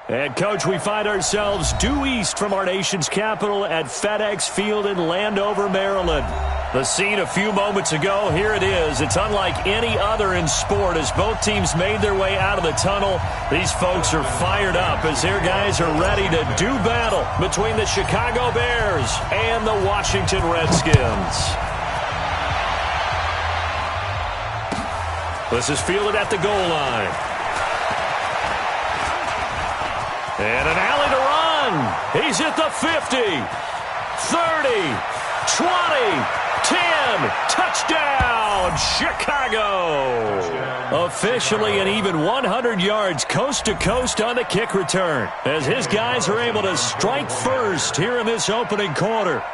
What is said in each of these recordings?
And, Coach, we find ourselves due east from our nation's capital at FedEx Field in Landover, Maryland. The scene a few moments ago, here it is. It's unlike any other in sport as both teams made their way out of the tunnel. These folks are fired up as their guys are ready to do battle between the Chicago Bears and the Washington Redskins. This is fielded at the goal line. And an alley to run. He's at the 50, 30, 20, 10. Touchdown, Chicago. Officially an even 100 yards coast to coast on the kick return as his guys are able to strike first here in this opening quarter.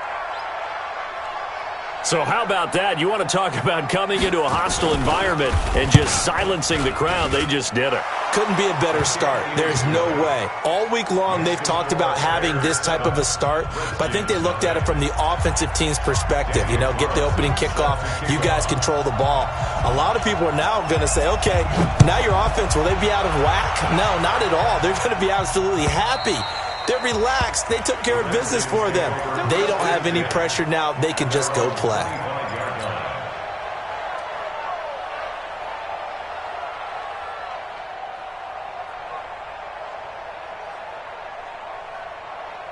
So how about that? You want to talk about coming into a hostile environment and just silencing the crowd. They just did it. Couldn't be a better start. There's no way. All week long, they've talked about having this type of a start, but I think they looked at it from the offensive team's perspective. You know, get the opening kickoff. You guys control the ball. A lot of people are now going to say, okay, now your offense, will they be out of whack? No, not at all. They're going to be absolutely happy. They're relaxed. They took care of business for them. They don't have any pressure now. They can just go play.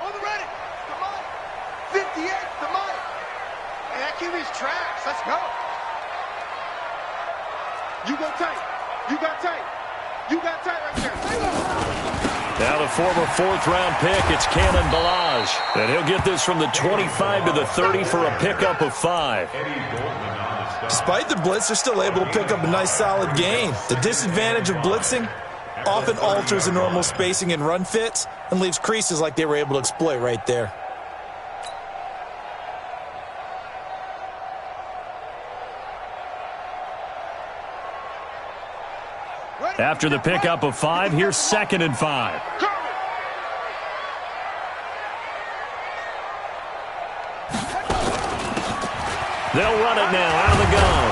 On the ready. The mic. 58. The mic. And that QB's tracks. Let's go. You go tight. You got tight. You got tight right there. Now the former fourth-round pick, it's Canale. And he'll get this from the 25 to the 30 for a pickup of 5. Despite the blitz, they're still able to pick up a nice solid gain. The disadvantage of blitzing often alters the normal spacing and run fits and leaves creases like they were able to exploit right there. After the pickup of 5, here's 2nd and 5. They'll run it now out of the gun.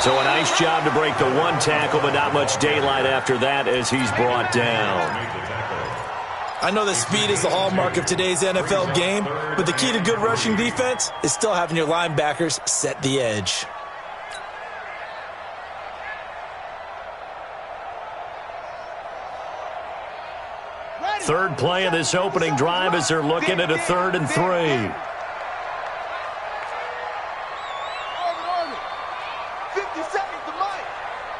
So a nice job to break the one tackle, but not much daylight after that as he's brought down. I know that speed is the hallmark of today's NFL game, but the key to good rushing defense is still having your linebackers set the edge. Third play of this opening drive as they're looking at a 3rd and 3. 57's the mic.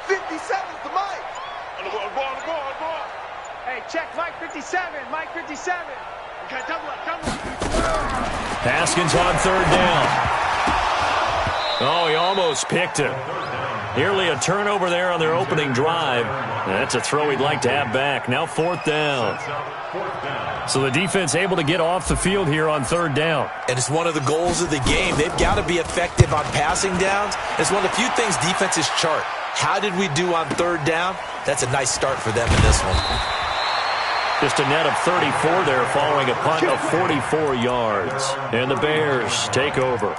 57's the mic. Hey, check Mike 57. Mike 57. Okay, double up. Haskins on 3rd down. Oh, he almost picked it. Nearly a turnover there on their opening drive. That's a throw he'd like to have back. Now 4th down. So the defense able to get off the field here on 3rd down. And it's one of the goals of the game. They've got to be effective on passing downs. It's one of the few things defenses chart. How did we do on 3rd down? That's a nice start for them in this one. Just a net of 34 there following a punt of 44 yards. And the Bears take over.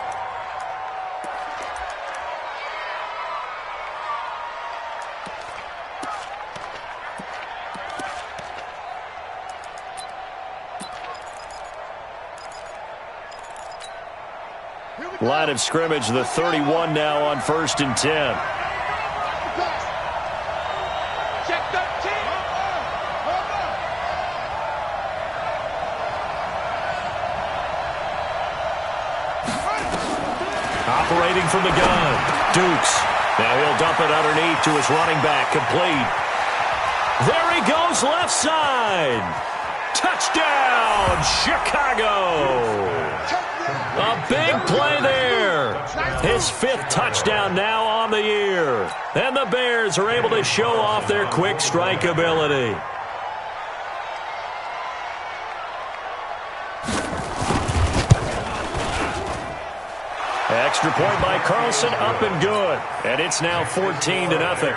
Line of scrimmage, the 31 now on 1st and 10. Check 13. Operating from the gun, Dukes. Now he'll dump it underneath to his running back, complete. There he goes, left side. Touchdown, Chicago. A big play there. His 5th touchdown now on the year. And the Bears are able to show off their quick strike ability. Extra point by Carlson, up and good. And it's now 14-0.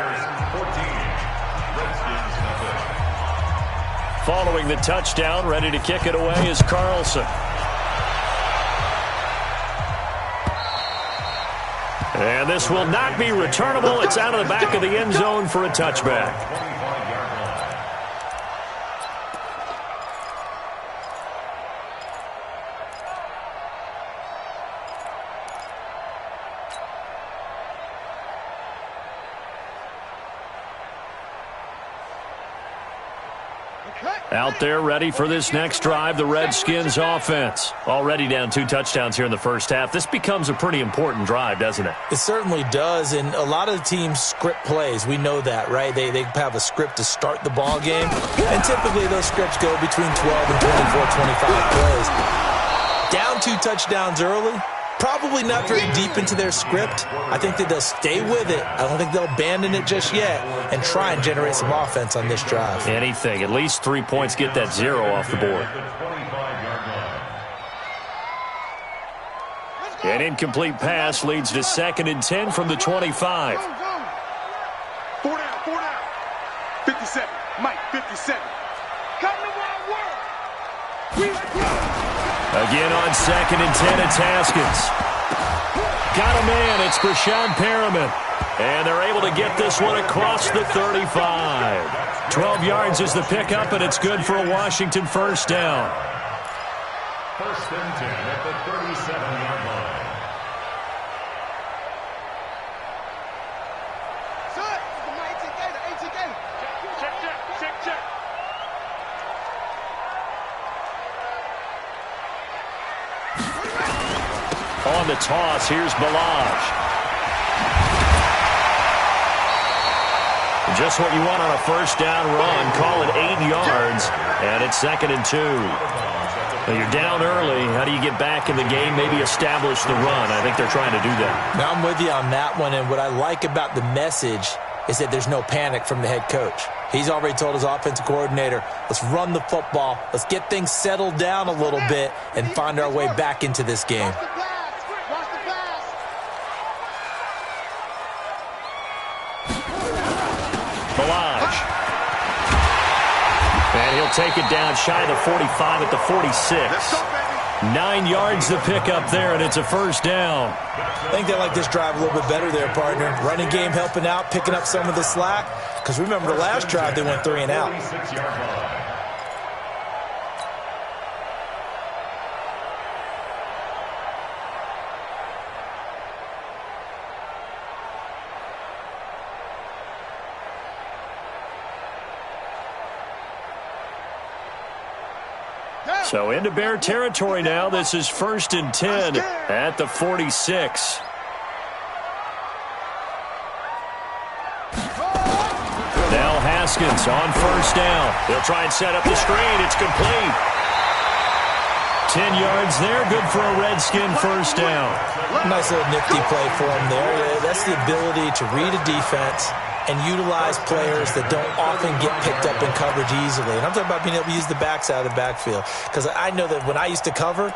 Following the touchdown, ready to kick it away is Carlson. And this will not be returnable. It's out of the back of the end zone for a touchback. Out there ready for this next drive, the Redskins offense. Already down 2 touchdowns here in the first half. This becomes a pretty important drive, doesn't it? It certainly does, and a lot of the teams script plays. We know that, right? They have a script to start the ball game, and typically those scripts go between 12 and 24, 25 plays. Down 2 touchdowns early, probably not very deep into their script. I think that they'll stay with it. I don't think they'll abandon it just yet and try and generate some offense on this drive. Anything. At least 3 points, get that 0 off the board. An incomplete pass leads to 2nd and 10 from the 25. 4 down. 57. Mike, 57. Come to my world. Again on 2nd and 10, it's Haskins. Got a man, it's Brashad Perriman. And they're able to get this one across the 35. 12 yards is the pickup, and it's good for a Washington first down. 1st and 10 at the 37-yard line. Check. On the toss, here's Balaj. Just what you want on a first down run. Call it 8 yards, and it's 2nd and 2. Well, you're down early. How do you get back in the game, maybe establish the run? I think they're trying to do that. Now I'm with you on that one, and what I like about the message is that there's no panic from the head coach. He's already told his offensive coordinator, let's run the football, let's get things settled down a little bit and find our way back into this game. Balaj. And he'll take it down shy of the 45 at the 46. 9 yards the pickup there, and it's a first down. I think they like this drive a little bit better there, partner. Running game helping out, picking up some of the slack. Because remember, the last drive they went 3 and out. So into Bear territory now. This is 1st and 10 at the 46. Now Haskins on first down. He'll try and set up the screen. It's complete. 10 yards there. Good for a Redskin first down. Nice little nifty play for him there. That's the ability to read a defense and utilize players that don't often get picked up in coverage easily. And I'm talking about being able to use the backside of the backfield. Because I know that when I used to cover,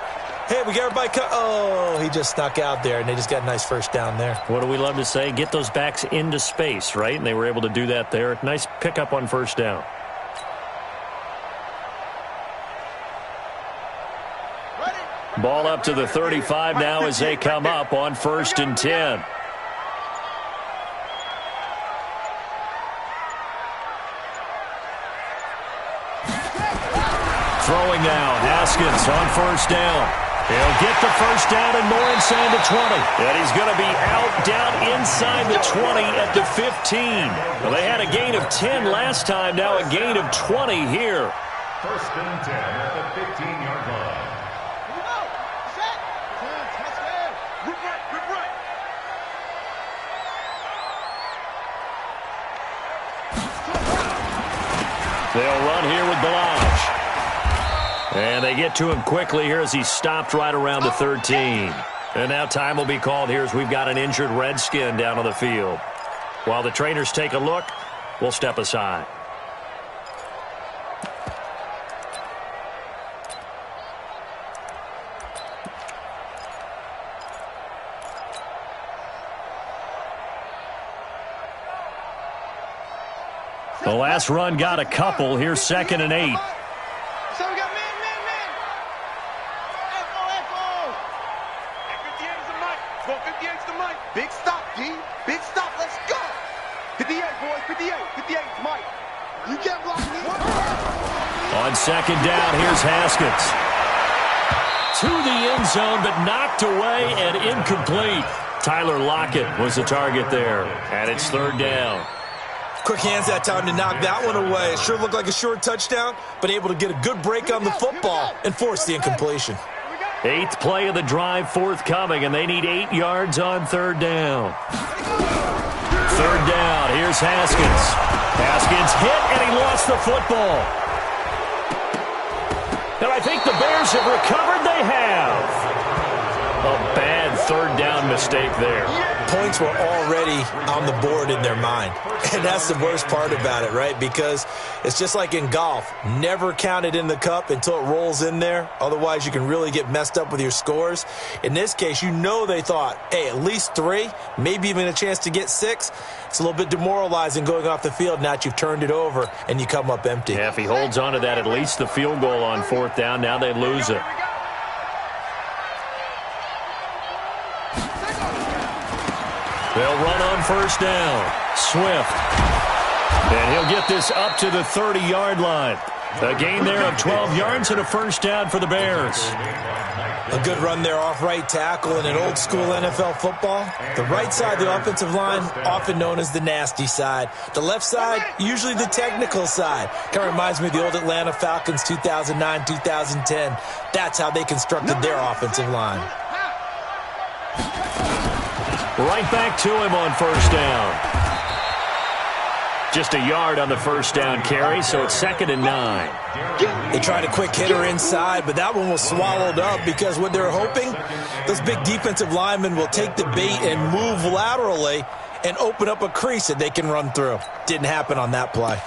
hey, we got everybody oh, he just snuck out there, and they just got a nice first down there. What do we love to say? Get those backs into space, right? And they were able to do that there. Nice pickup on first down. Ball up to the 35 now as they come up on 1st and 10. Throwing now, Haskins on first down. He'll get the first down and more inside the 20. And he's going to be out down inside the 20 at the 15. Well, they had a gain of 10 last time, now a gain of 20 here. 1st and 10 at the 15-yard line. They'll run here with Balaj. And they get to him quickly here as he stopped right around the 13. And now time will be called here as we've got an injured Redskin down on the field. While the trainers take a look, we'll step aside. The last run got a couple. Here's 2nd and 8. So we got man. Echo. 58 is the mic. 58 is the mic. Big stop, G. Big stop. Let's go. 58, boys. 58 is Mike. You can't block me. On 2nd down, here's Haskins. To the end zone, but knocked away and incomplete. Tyler Lockett was the target there. And it's 3rd down. Quick hands that time to knock that one away. It sure looked like a short touchdown, but able to get a good break on the football and force the incompletion. 8th play of the drive forthcoming, and they need 8 yards on 3rd down. 3rd down, here's Haskins. Haskins hit, and he lost the football. And I think the Bears have recovered. They have. A bad 3rd down mistake there. Points were already on the board in their mind. And that's the worst part about it, right? Because it's just like in golf. Never count it in the cup until it rolls in there. Otherwise, you can really get messed up with your scores. In this case, you know they thought, hey, at least 3, maybe even a chance to get 6. It's a little bit demoralizing going off the field now that you've turned it over and you come up empty. Yeah, if he holds on to that, at least the field goal on 4th down. Now they lose it. They'll run on 1st down. Swift. And he'll get this up to the 30-yard line. A gain there of 12 yards and a 1st down for the Bears. A good run there off right tackle in an old-school NFL football. The right side of the offensive line, often known as the nasty side. The left side, usually the technical side. Kind of reminds me of the old Atlanta Falcons 2009-2010. That's how they constructed their offensive line. Right back to him on 1st down. Just a yard on the 1st down carry, so it's 2nd and 9. They tried a quick hitter inside, but that one was swallowed up because what they're hoping, those big defensive linemen will take the bait and move laterally and open up a crease that they can run through. Didn't happen on that play.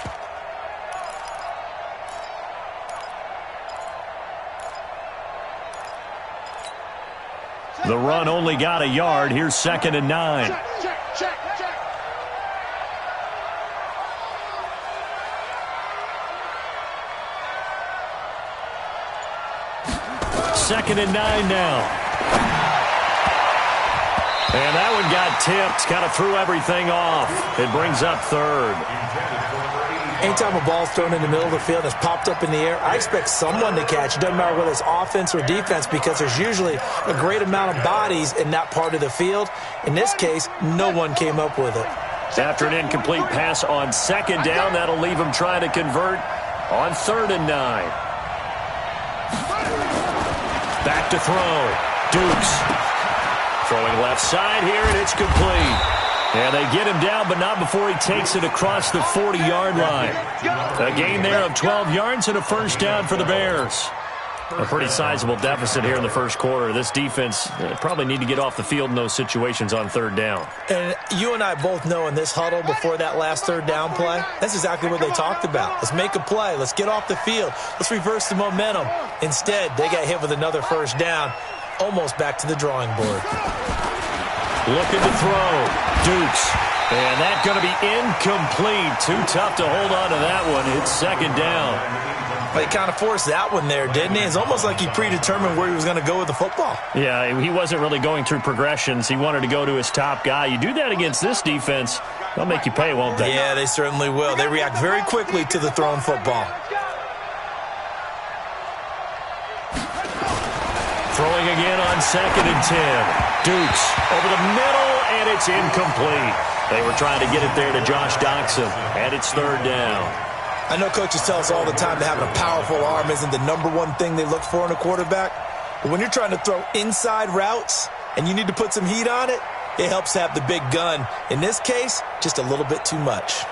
The run only got a yard. Here's 2nd and 9. Check. 2nd and 9 now. And that one got tipped. Kind of threw everything off. It brings up 3rd. Anytime a ball's thrown in the middle of the field and it's popped up in the air, I expect someone to catch. It doesn't matter whether it's offense or defense because there's usually a great amount of bodies in that part of the field. In this case, no one came up with it. After an incomplete pass on 2nd down, that'll leave him trying to convert on 3rd and 9. Back to throw. Dukes. Throwing left side here, and it's complete. And they get him down, but not before he takes it across the 40-yard line. A gain there of 12 yards and a 1st down for the Bears. A pretty sizable deficit here in the 1st quarter. This defense probably need to get off the field in those situations on 3rd down. And you and I both know in this huddle before that last 3rd down play, that's exactly what they talked about. Let's make a play. Let's get off the field. Let's reverse the momentum. Instead, they got hit with another 1st down, almost back to the drawing board. Looking to throw. Dukes. And that's going to be incomplete. Too tough to hold on to that one. It's 2nd down. But he kind of forced that one there, didn't he? It's almost like he predetermined where he was going to go with the football. Yeah, he wasn't really going through progressions. He wanted to go to his top guy. You do that against this defense, they'll make you pay, won't they? Yeah, they certainly will. They react very quickly to the thrown football. Throwing again on 2nd and 10. Dukes over the middle, and it's incomplete. They were trying to get it there to Josh Doxson, and it's 3rd down. I know coaches tell us all the time that having a powerful arm isn't the #1 thing they look for in a quarterback. But when you're trying to throw inside routes and you need to put some heat on it, it helps to have the big gun. In this case, just a little bit too much.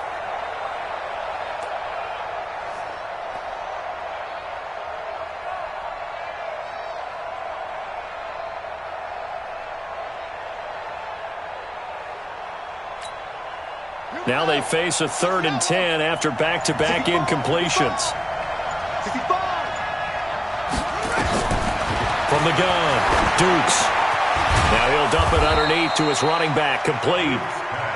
Now they face a 3rd and 10 after back-to-back incompletions. 65. From the gun, Dukes. Now he'll dump it underneath to his running back, complete.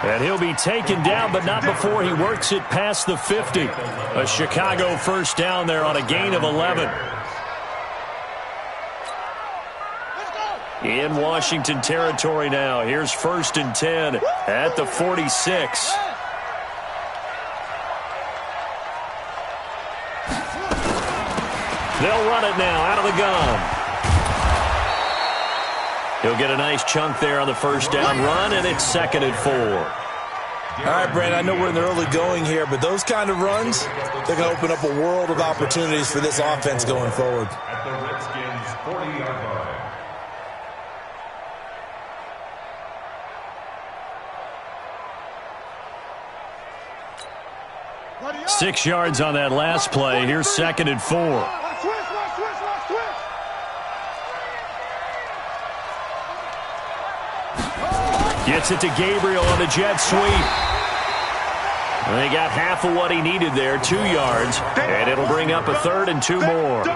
And he'll be taken down, but not before he works it past the 50. A Chicago 1st down there on a gain of 11. In Washington territory now. Here's 1st and 10 at the 46. They'll run it now out of the gun. He'll get a nice chunk there on the 1st down run, and it's 2nd and 4. All right, Brandon, I know we're in the early going here, but those kind of runs, they're going to open up a world of opportunities for this offense going forward. At the Redskins' 40-yard line. 6 yards on that last play. Here's 2nd and 4. Gets it to Gabriel on the jet sweep. They got half of what he needed there, 2 yards, and it'll bring up a 3rd and 2 more.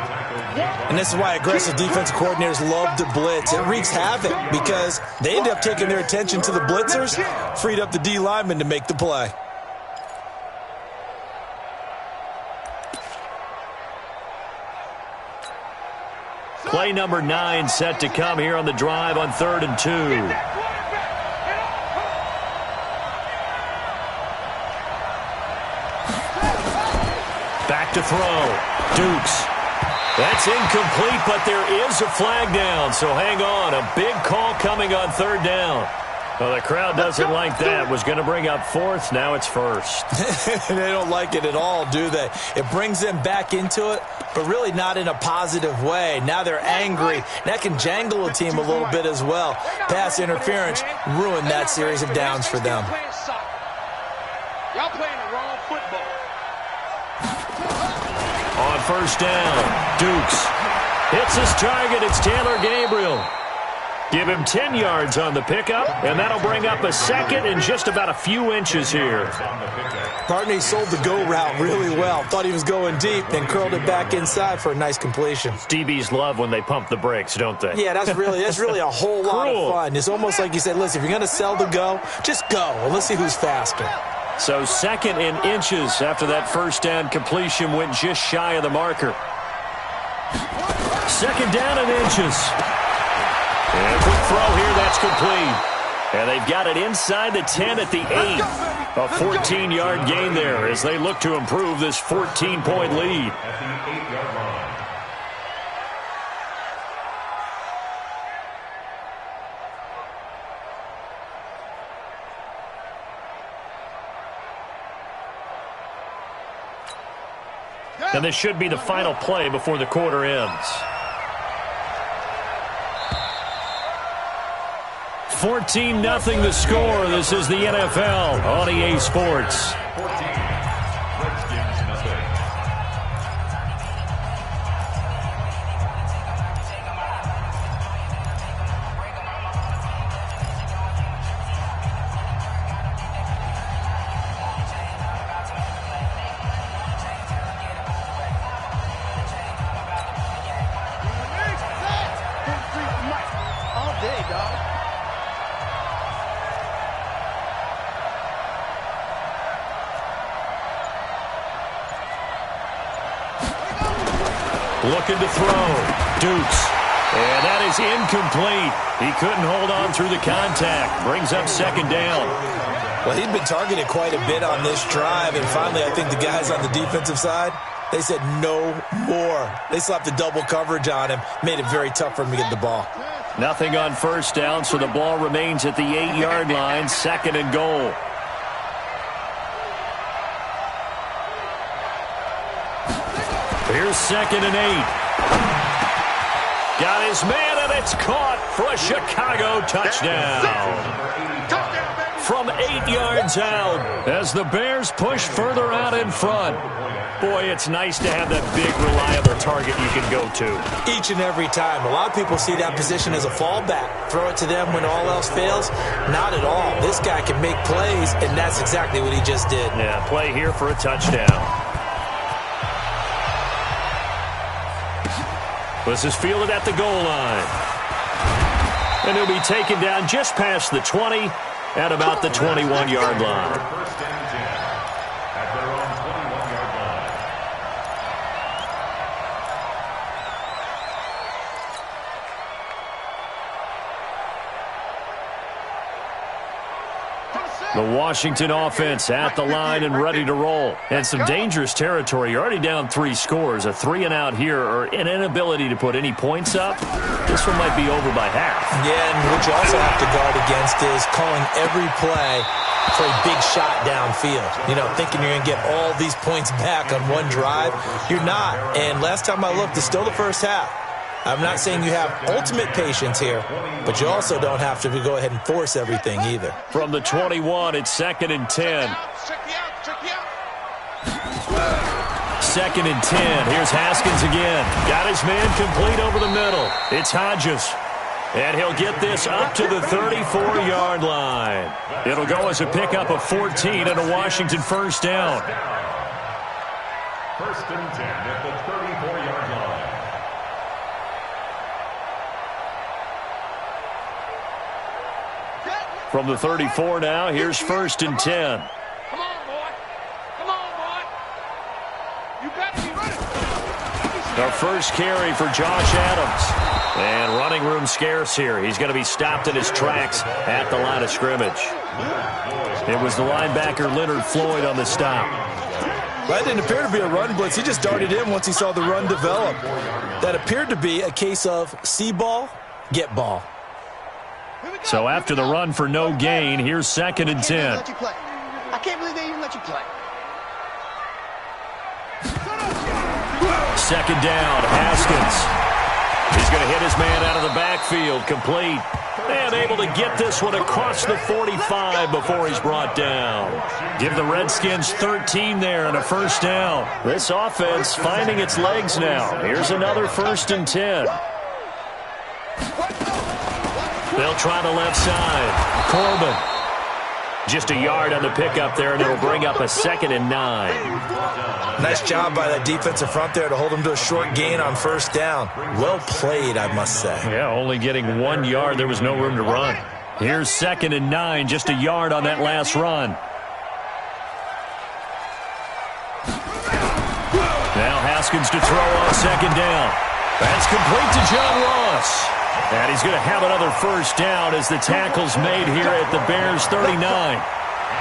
And this is why aggressive defensive coordinators love to blitz. It wreaks havoc because they end up taking their attention to the blitzers, freed up the D lineman to make the play. Play number 9 set to come here on the drive on 3rd and 2. Back to throw. Dukes. That's incomplete, but there is a flag down, so hang on. A big call coming on 3rd down. Well, the crowd doesn't like that. Was going to bring up 4th. Now it's 1st. They don't like it at all, do they? It brings them back into it, but really not in a positive way. Now they're angry. That can jangle a team a little bit as well. Pass interference ruined that series of downs for them. Y'all playing the wrong football. On 1st down, Dukes hits his target. It's Taylor Gabriel. Give him 10 yards on the pickup, and that'll bring up a 2nd and just about a few inches here. Partner, he sold the go route really well. Thought he was going deep, then curled it back inside for a nice completion. DBs love when they pump the brakes, don't they? Yeah, that's really a whole lot of fun. It's almost like you said, listen, if you're going to sell the go, just go, and let's see who's faster. So 2nd and inches after that 1st down completion went just shy of the marker. 2nd down and inches. And a quick throw here, that's complete. And they've got it inside the 10 at the 8. A 14-yard gain there as they look to improve this 14-point lead. At the 8-yard line. And this should be the final play before the quarter ends. 14-0 the score. This is the NFL on EA Sports. 14. Redskins nothing. All day, dog. Looking to throw. Dukes. And that is incomplete. He couldn't hold on through the contact. Brings up 2nd down. Well, he'd been targeted quite a bit on this drive, and finally I think the guys on the defensive side, they said no more. They slapped the double coverage on him, made it very tough for him to get the ball. Nothing on 1st down, so the ball remains at the 8-yard line. 2nd and goal. Here's 2nd and 8. Got his man, and it's caught for a Chicago touchdown. From 8 yards out as the Bears push further out in front. Boy, it's nice to have that big, reliable target you can go to. Each and every time. A lot of people see that position as a fallback. Throw it to them when all else fails. Not at all. This guy can make plays, and that's exactly what he just did. Yeah, play here for a touchdown. This is fielded at the goal line. And he'll be taken down just past the 20 at about the 21-yard line. 1st and 10. At their own 21-yard line. Come on, The Washington offense at the line and ready to roll. And some dangerous territory. You're already down 3 scores. A 3-and-out here or an inability to put any points up. This one might be over by half. Yeah, and what you also have to guard against is calling every play for a big shot downfield. You know, thinking you're going to get all these points back on one drive. You're not. And last time I looked, it's still the first half. I'm not saying you have ultimate patience here, but you also don't have to go ahead and force everything either. From the 21, it's 2nd and 10. 2nd and 10. Here's Haskins again. Got his man complete over the middle. It's Hodges. And he'll get this up to the 34-yard line. It'll go as a pickup of 14 and a Washington first down. 1st and 10 at the 34-yard line. From the 34 now, here's 1st and 10. Come on, boy. Come on, boy. You got to be ready. Our first carry for Josh Adams. And running room scarce here. He's going to be stopped in his tracks at the line of scrimmage. It was the linebacker Leonard Floyd on the stop. That didn't appear to be a run blitz. He just darted in once he saw the run develop. That appeared to be a case of see ball, get ball. So after the run for no gain, here's 2nd and 10. I can't believe they even let you play. 2nd down, Haskins. He's going to hit his man out of the backfield, complete. And able to get this one across the 45 before he's brought down. Give the Redskins 13 there and a first down. This offense finding its legs now. Here's another 1st and 10. They'll try the left side. Corbin. Just a yard on the pickup there, and it'll bring up a 2nd and 9. Nice job by that defensive front there to hold him to a short gain on first down. Well played, I must say. Yeah, only getting 1 yard. There was no room to run. Here's 2nd and 9, just a yard on that last run. Now Haskins to throw on 2nd down. That's complete to John Ross. And he's going to have another first down as the tackle's made here at the Bears' 39.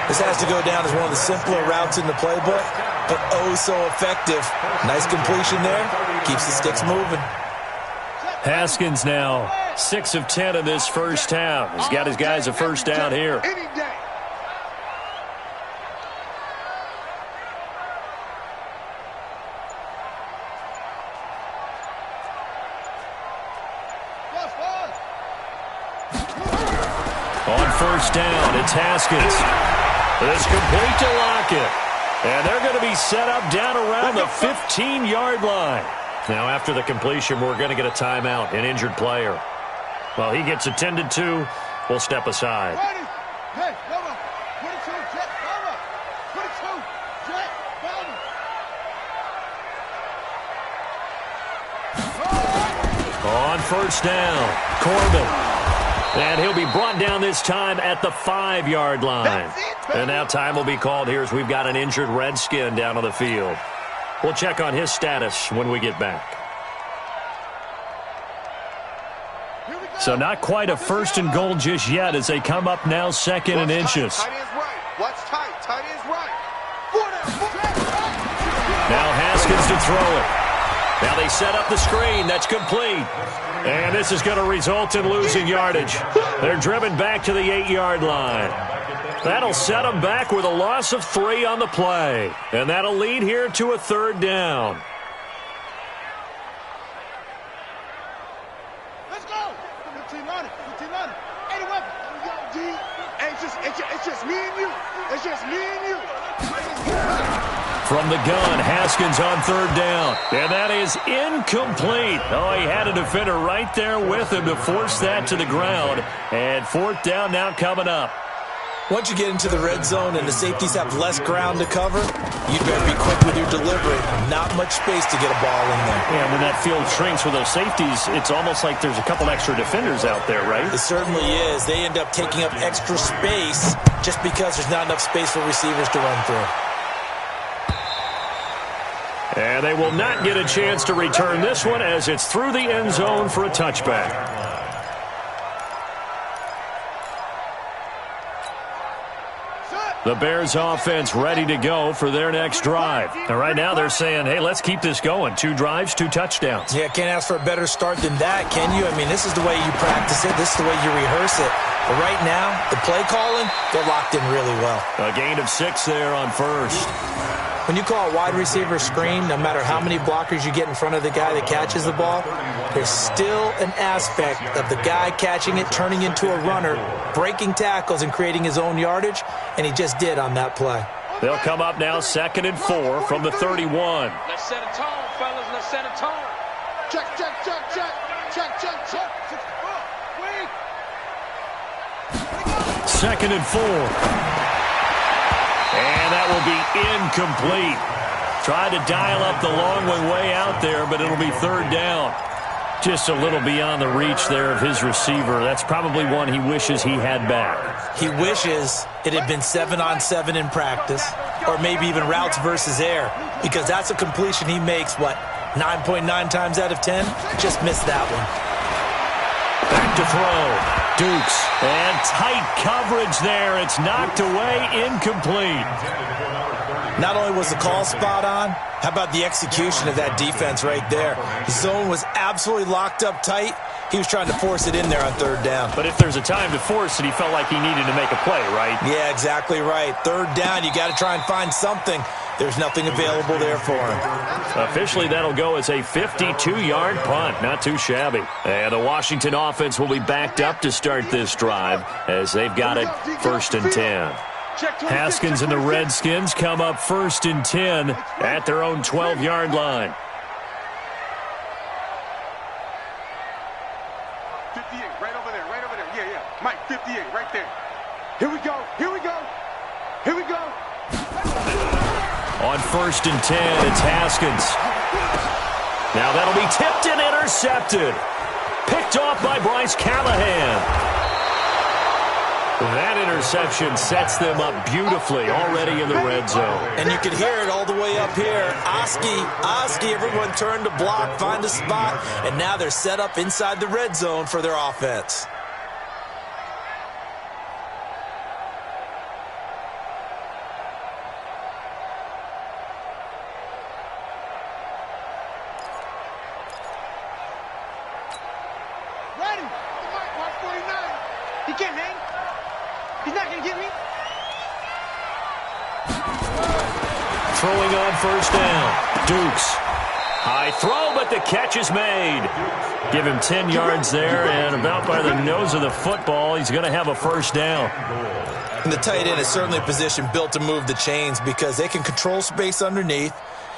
This has to go down as one of the simpler routes in the playbook, but oh so effective. Nice completion there. Keeps the sticks moving. Haskins now 6 of 10 in this first half. He's got his guys a first down here. Any day. On first down, it's Haskins. It's complete to Lockett. And they're going to be set up down around the 15-yard line. Now, after the completion, we're going to get a timeout, an injured player. While he gets attended to, we'll step aside. Hey, over. 22, jet, over. 22, jet, over. On first down, Corbin. And he'll be brought down this time at the 5-yard line. And now time will be called here as we've got an injured Redskin down on the field. We'll check on his status when we get back. So not quite a 1st and goal just yet as they come up now 2nd and inches. Tight end's right. Watch tight. Tight end's right. Now Haskins to throw it. Now they set up the screen. That's complete. And this is going to result in losing yardage. They're driven back to the 8-yard line. That'll set them back with a loss of 3 on the play. And that'll lead here to a 3rd down. Let's go. 1500, 1500. 80 weapons. It's just me and you. It's just me and you. From the gun, Haskins on 3rd down. And that is incomplete. Oh, he had a defender right there with him to force that to the ground. And 4th down now coming up. Once you get into the red zone and the safeties have less ground to cover, you better be quick with your delivery. Not much space to get a ball in there. Yeah, when that field shrinks with those safeties, it's almost like there's a couple extra defenders out there, right? It certainly is. They end up taking up extra space just because there's not enough space for receivers to run through. And they will not get a chance to return this one as it's through the end zone for a touchback. The Bears offense ready to go for their next drive. And right now they're saying, hey, let's keep this going. 2 drives, 2 touchdowns. Yeah, can't ask for a better start than that, can you? I mean, this is the way you practice it. This is the way you rehearse it. But right now, the play calling, they're locked in really well. A gain of 6 there on first. When you call a wide receiver screen, no matter how many blockers you get in front of the guy that catches the ball, there's still an aspect of the guy catching it, turning into a runner, breaking tackles and creating his own yardage, and he just did on that play. They'll come up now 2nd and 4 from the 31. Let's set a tone, fellas. Let's set a tone. Check, check, check, check. Check, check, check. Wait. 2nd and 4. And that will be incomplete. Tried to dial up the long way out there, but it'll be 3rd down. Just a little beyond the reach there of his receiver. That's probably one he wishes he had back. He wishes it had been 7-on-7 in practice, or maybe even routes versus air, because that's a completion he makes, 9.9 times out of 10? Just missed that one. Back to throw. Dukes. And tight coverage there. It's knocked away, incomplete. Not only was the call spot on, how about the execution of that defense right there? The zone was absolutely locked up tight. He was trying to force it in there on 3rd down. But if there's a time to force it, he felt like he needed to make a play, right? Yeah, exactly right. 3rd down, you got to try and find something. There's nothing available there for him. Officially, that'll go as a 52-yard punt. Not too shabby. And the Washington offense will be backed up to start this drive as they've got it 1st and 10. Haskins and the Redskins come up 1st and 10 at their own 12-yard line. 58, right over there, right over there. Yeah, yeah. Mike, 58, right there. Here we go, here we go, here we go. On 1st and 10, it's Haskins. Now that'll be tipped and intercepted. Picked off by Bryce Callahan. That interception sets them up beautifully already in the red zone. And you can hear it all the way up here. Oski, everyone turned to block, find a spot, and now they're set up inside the red zone for their offense. Ready. Mark 49. He can't hang. He's not going to get me. Throwing on 1st down. Dukes. High throw, but the catch is made. Give him 10 yards there, and about by the nose of the football, he's going to have a 1st down. And the tight end is certainly a position built to move the chains because they can control space underneath.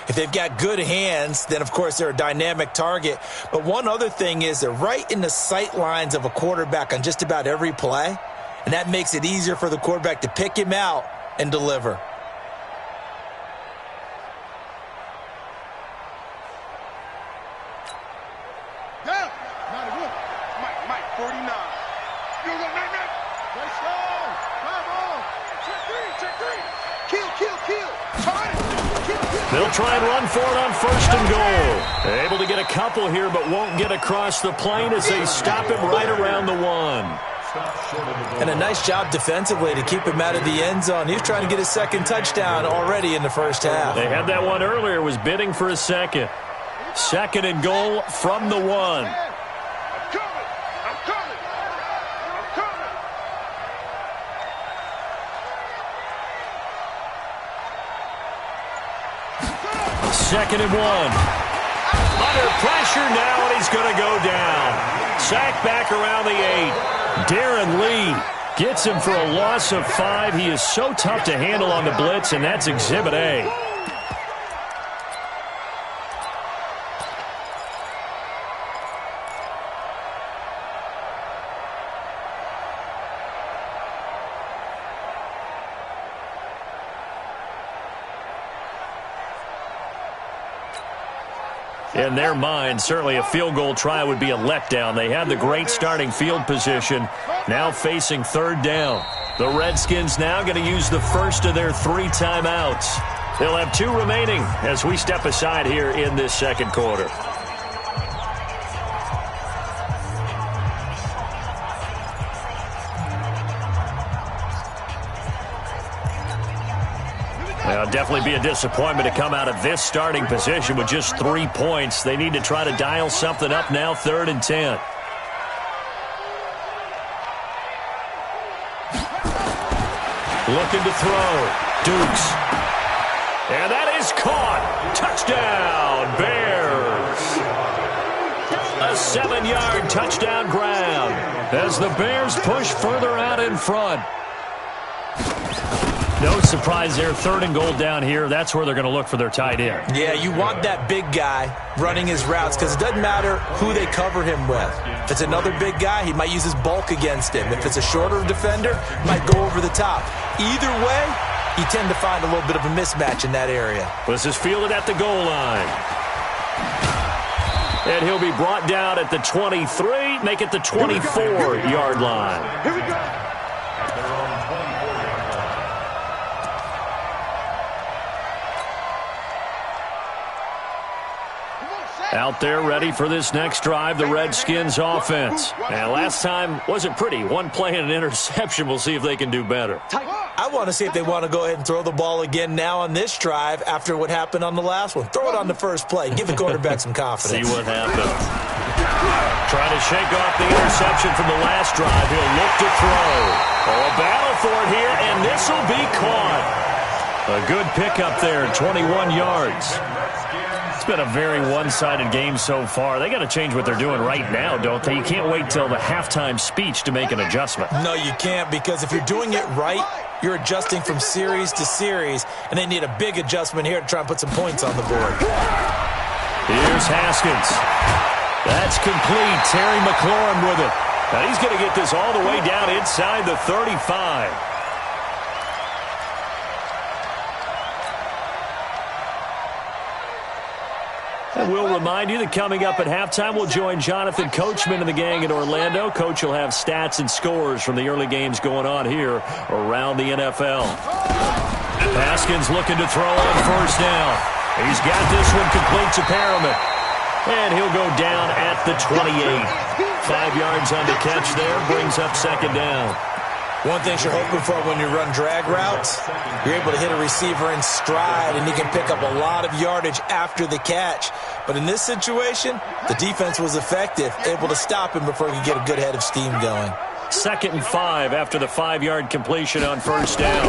If they've got good hands, then, of course, they're a dynamic target. But one other thing is they're right in the sight lines of a quarterback on just about every play, and that makes it easier for the quarterback to pick him out and deliver. Yeah. Not a whoop. Mike, 49. You go, Mike. Let's go. Come on. Check 3. Kill. Time. They'll try and run for it on 1st and goal. They're able to get a couple here, but won't get across the plane as they stop him right around the 1. And a nice job defensively to keep him out of the end zone. He was trying to get his 2nd touchdown already in the 1st half. They had that one earlier, was bidding for a 2nd. 2nd and goal from the 1. I'm coming. 2nd and 1. Under pressure now, and he's going to go down. Sacked back around the 8. Darren Lee gets him for a loss of 5. He is so tough to handle on the blitz, and that's Exhibit A. In their mind, certainly a field goal try would be a letdown. They had the great starting field position, now facing 3rd down. The Redskins now going to use the first of their 3 timeouts. They'll have 2 remaining as we step aside here in this 2nd quarter. Now, definitely be a disappointment to come out of this starting position with just 3 points. They need to try to dial something up now, 3rd and 10. Looking to throw. Dukes. And that is caught. Touchdown, Bears. A 7-yard touchdown grab as the Bears push further out in front. No surprise there. 3rd and goal down here. That's where they're going to look for their tight end. Yeah, you want that big guy running his routes because it doesn't matter who they cover him with. If it's another big guy, he might use his bulk against him. If it's a shorter defender, he might go over the top. Either way, you tend to find a little bit of a mismatch in that area. This is fielded at the goal line. And he'll be brought down at the 23, make it the 24-yard line. Here we go. Out there ready for this next drive, the Redskins offense. And last time wasn't pretty. One play and an interception. We'll see if they can do better. I want to see if they want to go ahead and throw the ball again now on this drive after what happened on the last one. Throw it on the first play. Give the quarterback some confidence. See what happens. Trying to shake off the interception from the last drive. He'll look to throw. Oh, a battle for it here, and this will be caught. A good pickup there, 21 yards. It's been a very one-sided game so far. They got to change what they're doing right now, don't they? You can't wait till the halftime speech to make an adjustment. No, you can't, because if you're doing it right, you're adjusting from series to series, and they need a big adjustment here to try and put some points on the board. Here's Haskins. That's complete. Terry McLaurin with it. Now he's going to get this all the way down inside the 35. And we'll remind you that coming up at halftime, we'll join Jonathan Coachman and the gang in Orlando. Coach will have stats and scores from the early games going on here around the NFL. Haskins looking to throw on first down. He's got this one complete to Perriman. And he'll go down at the 28. 5 yards on the catch there, brings up 2nd down. One thing you're hoping for when you run drag routes, you're able to hit a receiver in stride, and he can pick up a lot of yardage after the catch. But in this situation, the defense was effective, able to stop him before he could get a good head of steam going. 2nd and 5 after the 5-yard completion on first down.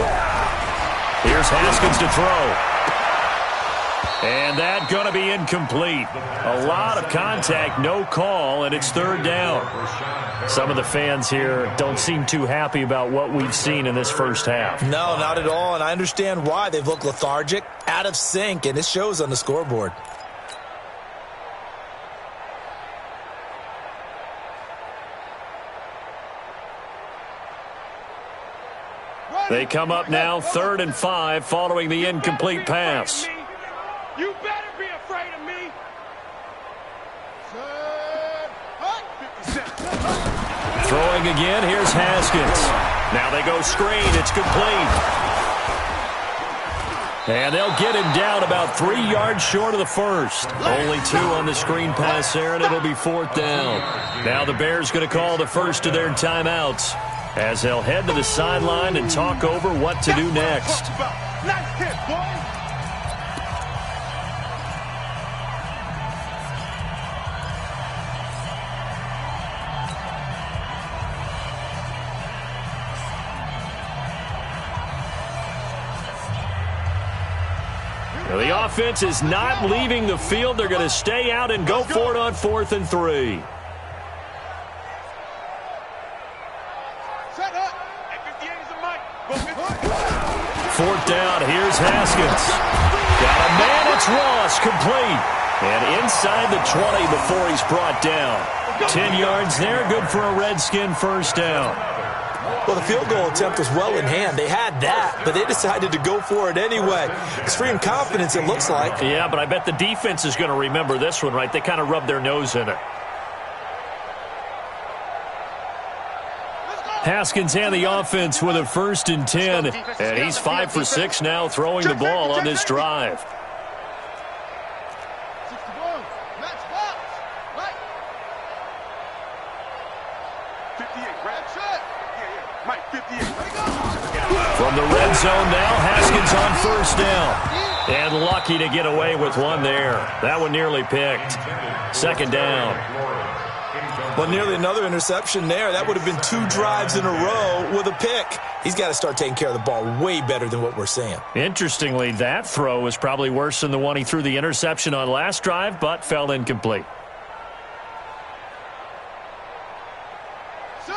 Here's Haskins to throw. And that's going to be incomplete. A lot of contact, no call, and it's 3rd down. Some of the fans here don't seem too happy about what we've seen in this first half. No, not at all, and I understand why. They've looked lethargic, out of sync, and it shows on the scoreboard. They come up now, 3rd and 5, following the incomplete pass. You better be afraid of me. Throwing again, here's Haskins. Now they go screen, it's complete. And they'll get him down about 3 yards short of the first. Only 2 on the screen pass there, and it'll be 4th down. Now the Bears going to call the first of their timeouts as they'll head to the sideline and talk over what to do next. Nice hit, boy. The offense is not leaving the field. They're going to stay out and go for it on 4th and 3. Set up. At 58 is the mic. Go 4th down. Here's Haskins. Got a man. It's Ross. Complete. And inside the 20 before he's brought down. 10 yards there. Good for a Redskin first down. Well, the field goal attempt was well in hand. They had that, but they decided to go for it anyway. Extreme confidence, it looks like. Yeah, but I bet the defense is going to remember this one, right? They kind of rubbed their nose in it. Haskins and the offense with a 1st and 10. And he's 5 for 6 now throwing the ball on this drive. 61. Match box. Right. 58. Right. Yeah. Mike, 58. From the red zone now, Haskins pass on first down. And lucky to get away with one there. That one nearly picked. Second down. Well, nearly another interception there. That would have been 2 drives in a row with a pick. He's got to start taking care of the ball way better than what we're seeing. Interestingly, that throw was probably worse than the one he threw the interception on last drive, but fell incomplete.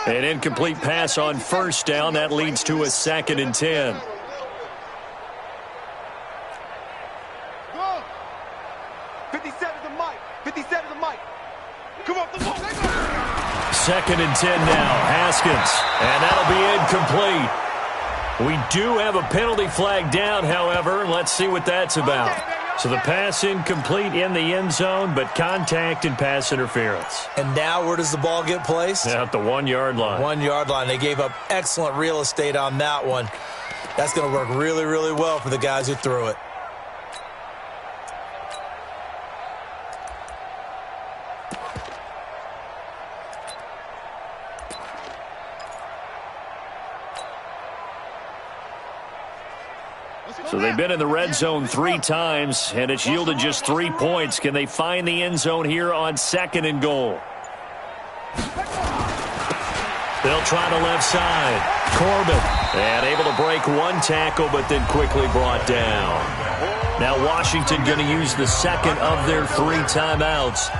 An incomplete pass on first down. That leads to a 2nd and 10. Second and 10 now. Haskins. And that'll be incomplete. We do have a penalty flag down, however. Let's see what that's about. So the pass incomplete in the end zone, but contact and pass interference. And now where does the ball get placed? At the 1-yard line. 1-yard line. They gave up excellent real estate on that one. That's going to work really, really well for the guys who threw it. So they've been in the red zone 3 times, and it's yielded just 3 points. Can they find the end zone here on 2nd and goal? They'll try the left side. Corbin, and able to break 1 tackle, but then quickly brought down. Now Washington going to use the 2nd of their 3 timeouts,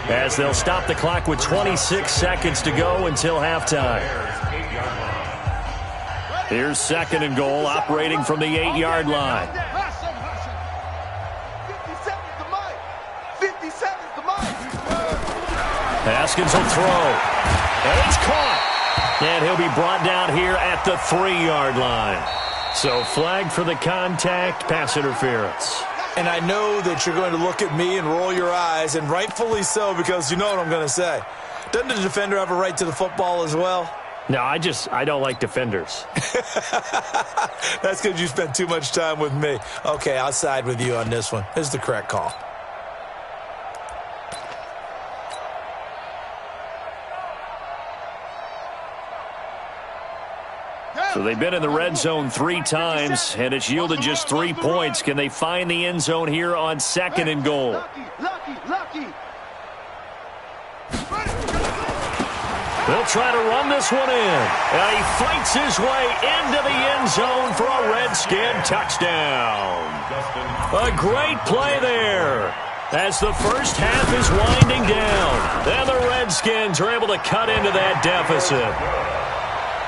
as they'll stop the clock with 26 seconds to go until halftime. Here's 2nd and goal, operating from the 8-yard line. 50 seconds to Mike. Haskins will throw. And it's caught. And he'll be brought down here at the 3-yard line. So flag for the contact, pass interference. And I know that you're going to look at me and roll your eyes, and rightfully so, because you know what I'm going to say. Doesn't the defender have a right to the football as well? No, I don't like defenders. That's because you spent too much time with me. Okay, I'll side with you on this one. This is the correct call. So they've been in the red zone 3 times, and it's yielded just 3 points. Can they find the end zone here on 2nd and goal? Lucky. They'll try to run this one in. And he fights his way into the end zone for a Redskin touchdown. A great play there as the first half is winding down. And the Redskins are able to cut into that deficit.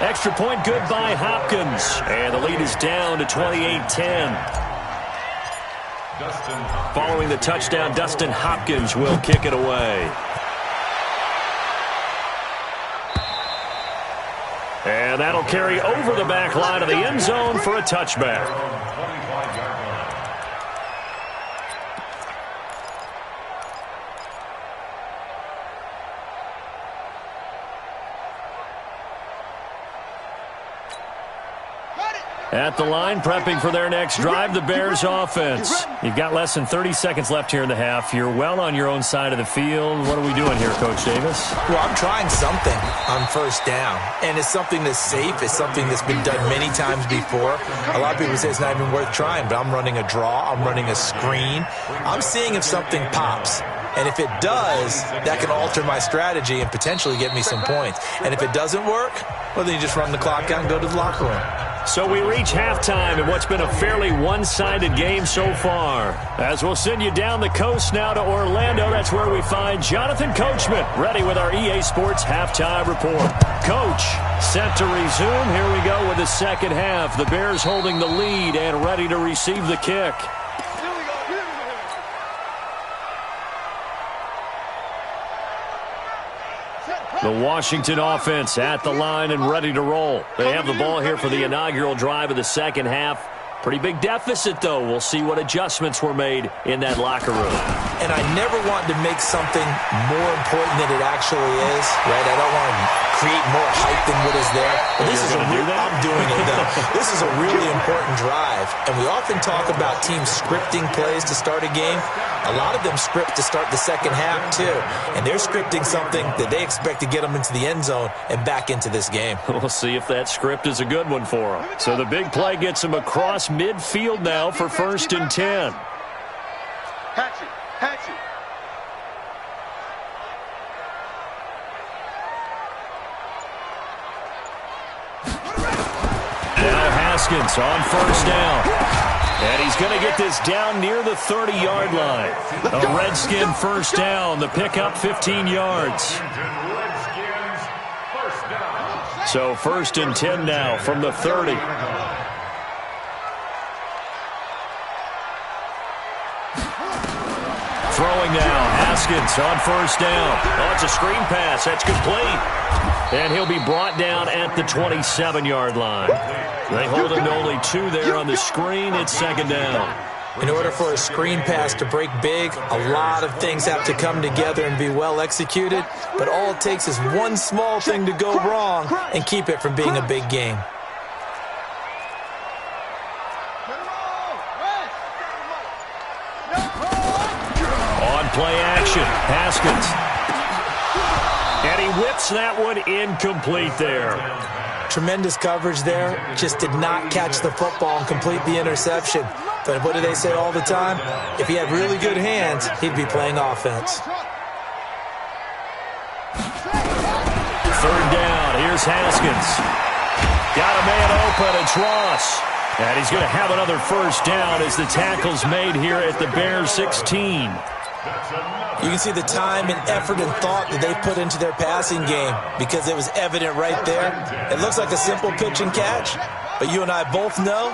Extra point good by Hopkins. And the lead is down to 28-10. Following the touchdown, Dustin Hopkins will kick it away. And that'll carry over the back line of the end zone for a touchback. At the line, prepping for their next drive, the Bears offense. You've got less than 30 seconds left here in the half. You're well on your own side of the field. What are we doing here, Coach Davis? Well, I'm trying something on first down, and it's something that's safe. It's something that's been done many times before. A lot of people say it's not even worth trying, but I'm running a draw. I'm running a screen. I'm seeing if something pops. And if it does, that can alter my strategy and potentially get me some points. And if it doesn't work, well, then you just run the clock out and go to the locker room. So we reach halftime in what's been a fairly one-sided game so far. As we'll send you down the coast now to Orlando, that's where we find Jonathan Coachman, ready with our EA Sports halftime report. Coach, set to resume. Here we go with the second half. The Bears holding the lead and ready to receive the kick. The Washington offense at the line and ready to roll. They have the ball here for the inaugural drive of the second half. Pretty big deficit, though. We'll see what adjustments were made in that locker room. And I never want to make something more important than it actually is, right? I don't want to create more hype than what is there. But this is I'm doing it, though. This is a really important drive. And we often talk about teams scripting plays to start a game. A lot of them script to start the second half, too. And they're scripting something that they expect to get them into the end zone and back into this game. We'll see if that script is a good one for them. So the big play gets them across midfield now for 1st and 10. Hatchet, hatchet. Now Haskins on 1st down. And he's going to get this down near the 30-yard line. A Redskin 1st down. The pickup 15 yards. So 1st and 10 now from the 30. Throwing now. Haskins on 1st down. Oh, it's a screen pass. That's complete. And he'll be brought down at the 27-yard line. They hold him to only 2 there on the screen. It's 2nd down. In order for a screen pass to break big, a lot of things have to come together and be well executed. But all it takes is one small thing to go wrong and keep it from being a big game. On play action, Haskins. And he whips that one incomplete there. Tremendous coverage there. Just did not catch the football and complete the interception. But what do they say all the time? If he had really good hands, he'd be playing offense. 3rd down. Here's Haskins. Got a man open. It's Ross. And he's going to have another 1st down as the tackle's made here at the Bears 16. You can see the time and effort and thought that they put into their passing game because it was evident right there. It looks like a simple pitch and catch, but you and I both know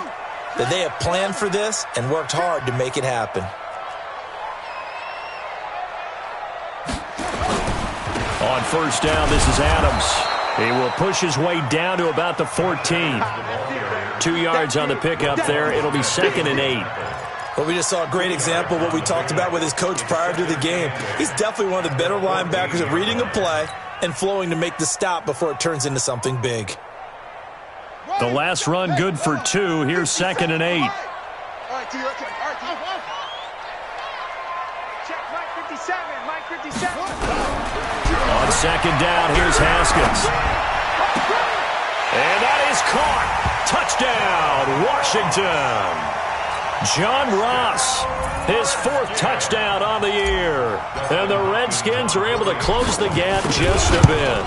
that they have planned for this and worked hard to make it happen. On 1st down, this is Adams. He will push his way down to about the 14. 2 yards on the pickup there. It'll be 2nd and 8. Well, we just saw a great example of what we talked about with his coach prior to the game. He's definitely one of the better linebackers at reading a play and flowing to make the stop before it turns into something big. The last run good for 2. Here's 2nd and 8. All right, D, okay. All right, D. Check, Mike 57, Mike 57. On 2nd down, here's Haskins. And that is caught. Touchdown, Washington. John Ross, his 4th touchdown on the year. And the Redskins are able to close the gap just a bit.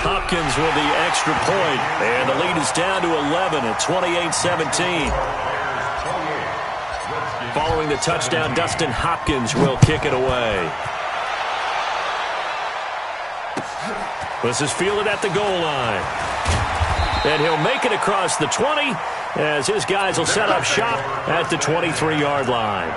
Hopkins with the extra point, and the lead is down to 11 at 28-17. Following the touchdown, Dustin Hopkins will kick it away. This is fielded at the goal line. And he'll make it across the 20 as his guys will set up shop at the 23-yard line.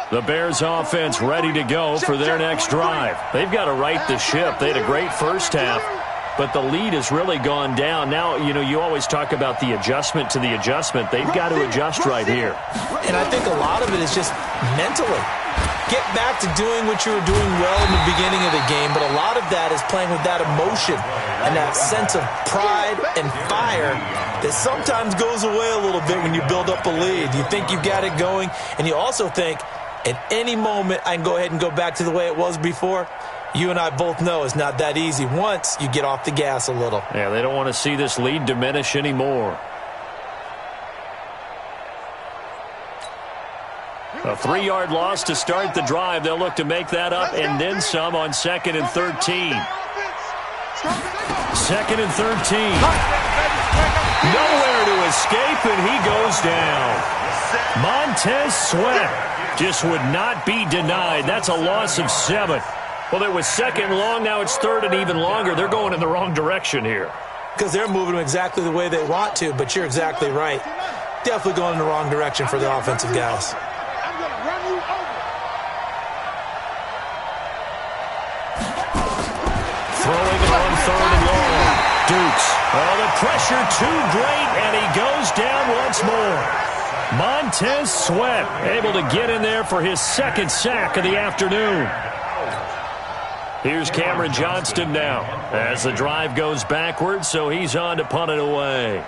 The Bears offense ready to go for their next drive. They've got to right the ship. They had a great first half, but the lead has really gone down. Now, you always talk about the adjustment to the adjustment. They've got to adjust right here. And I think a lot of it is just mentally. Get back to doing what you were doing well in the beginning of the game, but a lot of that is playing with that emotion and that sense of pride and fire that sometimes goes away a little bit when you build up a lead. You think you've got it going, and you also think, at any moment, I can go ahead and go back to the way it was before. You and I both know it's not that easy once you get off the gas a little. Yeah, they don't want to see this lead diminish anymore. A 3-yard loss to start the drive. They'll look to make that up and then some on 2nd and 13. 2nd and 13. Nowhere to escape, and he goes down. Montez Sweat just would not be denied. That's a loss of 7. Well, it was 2nd long. Now it's 3rd and even longer. They're going in the wrong direction here. Because they're moving them exactly the way they want to, but you're exactly right. Definitely going in the wrong direction for the offensive guys. I'm going to run you over. Throwing it on 3rd and long. Dukes. Oh, the pressure too great, and he goes down once more. Montez Sweat able to get in there for his 2nd sack of the afternoon. Here's Cameron Johnston now as the drive goes backwards, so he's on to punt it away.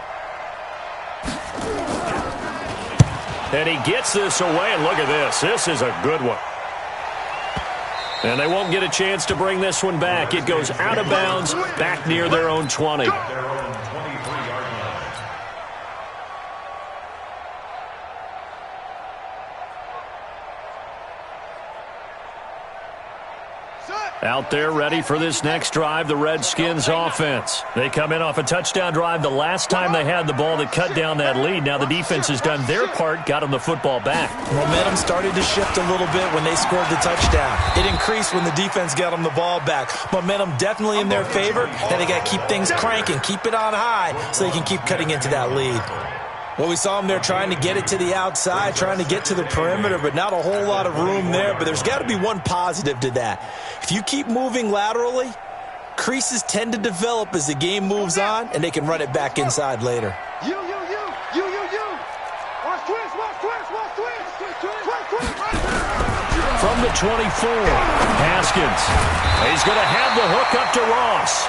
And he gets this away, and look at this. This is a good one. And they won't get a chance to bring this one back. It goes out of bounds, back near their own 20. Their own 23-yard line. Out there ready for this next drive, the Redskins offense. They come in off a touchdown drive the last time they had the ball that cut down that lead. Now the defense has done their part, got them the football back. Momentum started to shift a little bit when they scored the touchdown. It increased when the defense got them the ball back. Momentum definitely in their favor. Now they got to keep things cranking, keep it on high so they can keep cutting into that lead. Well, we saw them there trying to get it to the outside, trying to get to the perimeter, but not a whole lot of room there. But there's got to be one positive to that. If you keep moving laterally, creases tend to develop as the game moves on, and they can run it back inside later. You. Watch twist. From the 24, Haskins. He's going to have the hook up to Ross.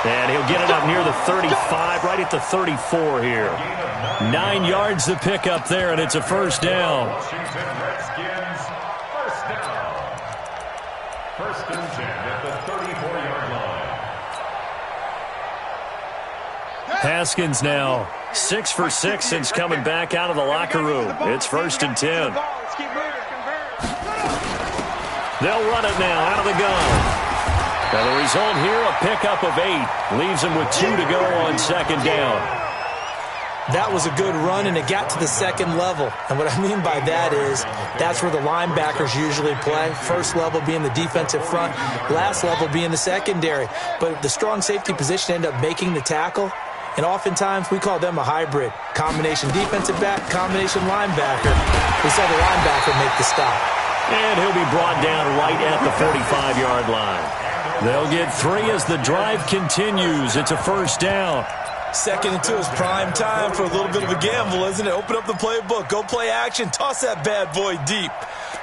And he'll get it up near the 35, right at the 34 here. 9 yards to pick up there, and it's a first down. Washington Redskins, first down. First and 10 at the 34-yard line. Haskins now 6 for 6 since coming back out of the locker room. It's first and 10. They'll run it now out of the gun. Now the result here, a pickup of 8. Leaves them with 2 to go on second down. That was a good run, and it got to the second level. And what I mean by that is that's where the linebackers usually play. First level being the defensive front, last level being the secondary. But the strong safety position ended up making the tackle. And oftentimes we call them a hybrid. Combination defensive back, combination linebacker. We saw the linebacker make the stop. And he'll be brought down right at the 45-yard line. They'll get 3 as the drive continues. It's a first down. Second and 2 is prime time for a little bit of a gamble, isn't it? Open up the playbook, go play action, toss that bad boy deep.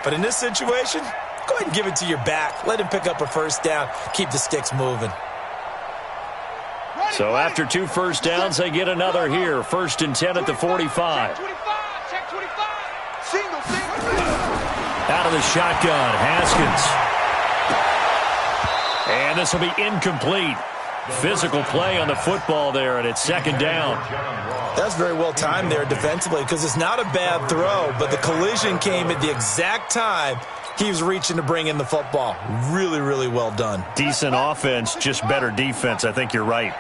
But in this situation, go ahead and give it to your back. Let him pick up a first down. Keep the sticks moving. So after 2 first downs, they get another here. First and 10 at the 45. Check 25. Single. Out of the shotgun, Haskins. And this will be incomplete. Physical play on the football there, and it's second down. That's very well timed there defensively because it's not a bad throw, but the collision came at the exact time he was reaching to bring in the football. Really, really well done. Decent offense, just better defense. I think you're right.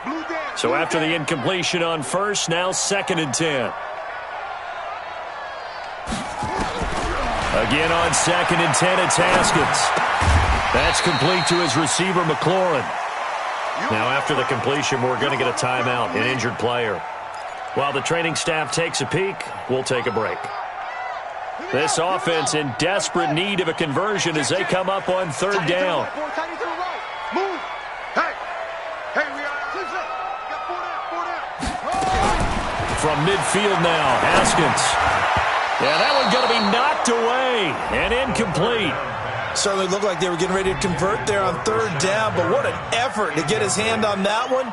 So after the incompletion on first, now second and 10. Again on second and 10, it's Haskins. That's complete to his receiver, McLaurin. Now, after the completion, we're going to get a timeout, an injured player. While the training staff takes a peek, we'll take a break. This offense in desperate need of a conversion as they come up on third down. Move. Hey, we are. Got 4 down. From midfield now, Haskins. Yeah, that one's going to be knocked away and incomplete. Certainly looked like they were getting ready to convert there on third down, but what an effort to get his hand on that one.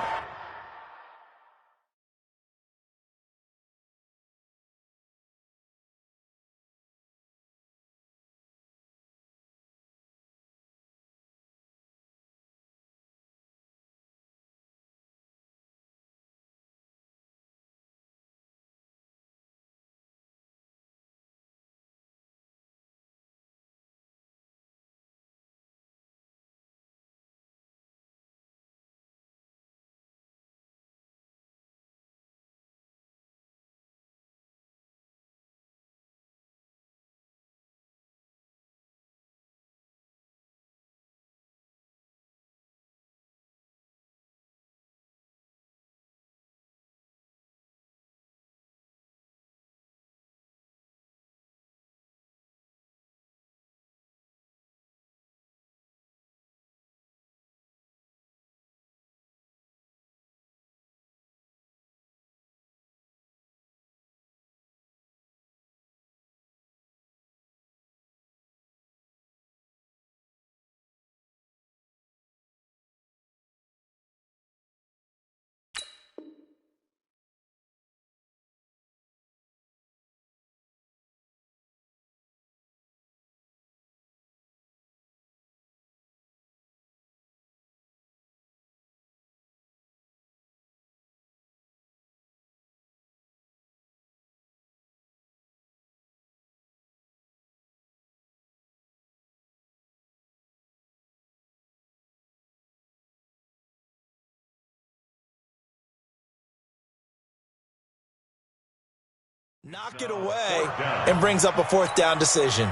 Knock it away and brings up a fourth down decision.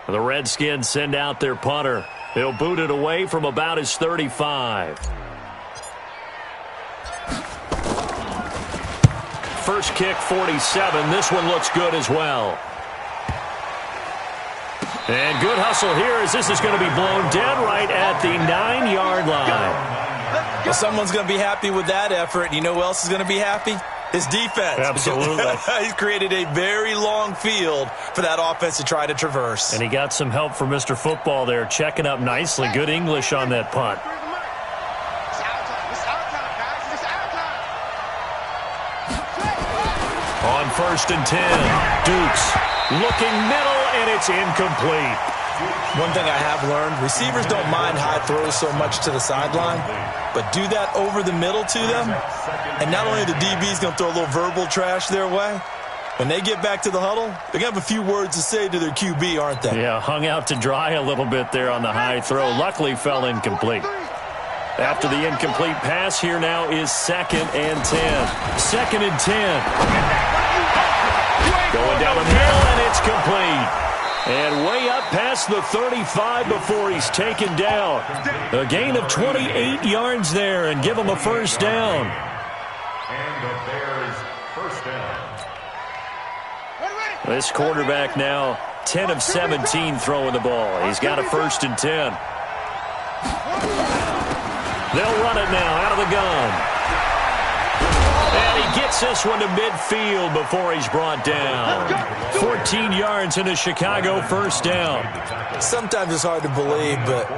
The Redskins send out their punter. He'll boot it away from about his 35. First kick, 47. This one looks good as well. And good hustle here as this is going to be blown dead right at the 9-yard line. Well, someone's going to be happy with that effort. You know who else is going to be happy? His defense. Absolutely. He's created a very long field for that offense to try to traverse. And he got some help from Mr. Football there, checking up nicely. Good English on that punt. On 1st and 10, Dukes looking middle, and it's incomplete. One thing I have learned, receivers don't mind high throws so much to the sideline, but do that over the middle to them, and not only the DB's going to throw a little verbal trash their way, when they get back to the huddle, they're going to have a few words to say to their QB, aren't they? Yeah, hung out to dry a little bit there on the high throw. Luckily fell incomplete. After the incomplete pass, here now is 2nd and 10. 2nd and 10. Going down the middle, and it's complete. And way up past the 35 before he's taken down. A gain of 28 yards there, and give him a first down. And the Bears first down. This quarterback now 10 of 17 throwing the ball. He's got a 1st and 10. They'll run it now out of the gun. And he gets this one to midfield before he's brought down. 14 yards and a Chicago first down. Sometimes it's hard to believe, but